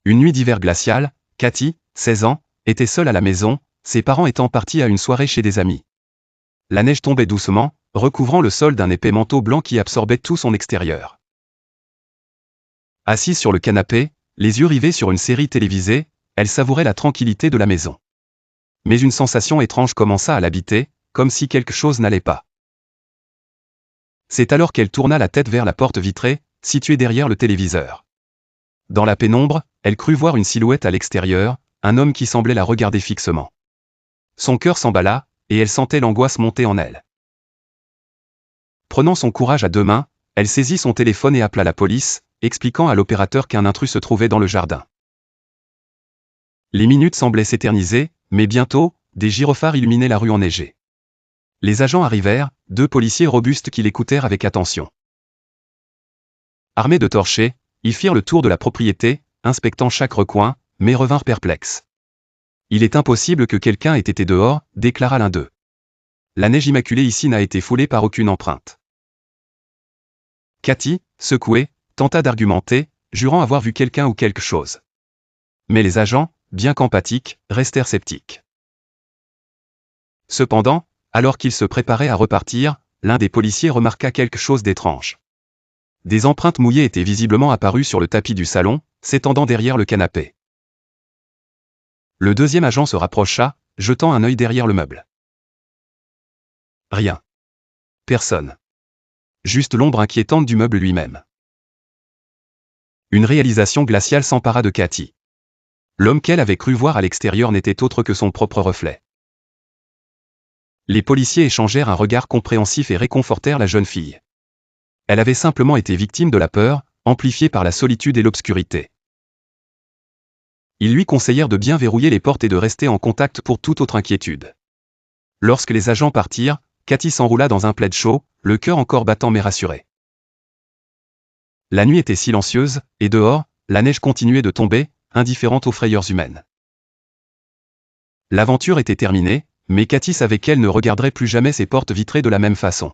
Une nuit d'hiver glacial, Cathy, 16 ans, était seule à la maison, ses parents étant partis à une soirée chez des amis. La neige tombait doucement, recouvrant le sol d'un épais manteau blanc qui absorbait tout son extérieur. Assise sur le canapé, les yeux rivés sur une série télévisée, elle savourait la tranquillité de la maison. Mais une sensation étrange commença à l'habiter, comme si quelque chose n'allait pas. C'est alors qu'elle tourna la tête vers la porte vitrée, située derrière le téléviseur. Dans la pénombre, elle crut voir une silhouette à l'extérieur, un homme qui semblait la regarder fixement. Son cœur s'emballa, et elle sentait l'angoisse monter en elle. Prenant son courage à deux mains, elle saisit son téléphone et appela la police, expliquant à l'opérateur qu'un intrus se trouvait dans le jardin. Les minutes semblaient s'éterniser, mais bientôt, des gyrophares illuminaient la rue enneigée. Les agents arrivèrent, deux policiers robustes qui l'écoutèrent avec attention. Armés de torchets, ils firent le tour de la propriété, inspectant chaque recoin, mais revinrent perplexes. « Il est impossible que quelqu'un ait été dehors », déclara l'un d'eux. « La neige immaculée ici n'a été foulée par aucune empreinte. » Cathy, secouée, tenta d'argumenter, jurant avoir vu quelqu'un ou quelque chose. Mais les agents, bien qu'empathiques, restèrent sceptiques. Cependant, alors qu'ils se préparaient à repartir, l'un des policiers remarqua quelque chose d'étrange. Des empreintes mouillées étaient visiblement apparues sur le tapis du salon, s'étendant derrière le canapé. Le deuxième agent se rapprocha, jetant un œil derrière le meuble. Rien. Personne. Juste l'ombre inquiétante du meuble lui-même. Une réalisation glaciale s'empara de Cathy. L'homme qu'elle avait cru voir à l'extérieur n'était autre que son propre reflet. Les policiers échangèrent un regard compréhensif et réconfortèrent la jeune fille. Elle avait simplement été victime de la peur, amplifiée par la solitude et l'obscurité. Ils lui conseillèrent de bien verrouiller les portes et de rester en contact pour toute autre inquiétude. Lorsque les agents partirent, Cathy s'enroula dans un plaid chaud, le cœur encore battant mais rassuré. La nuit était silencieuse, et dehors, la neige continuait de tomber, indifférente aux frayeurs humaines. L'aventure était terminée, mais Cathy savait qu'elle ne regarderait plus jamais ses portes vitrées de la même façon.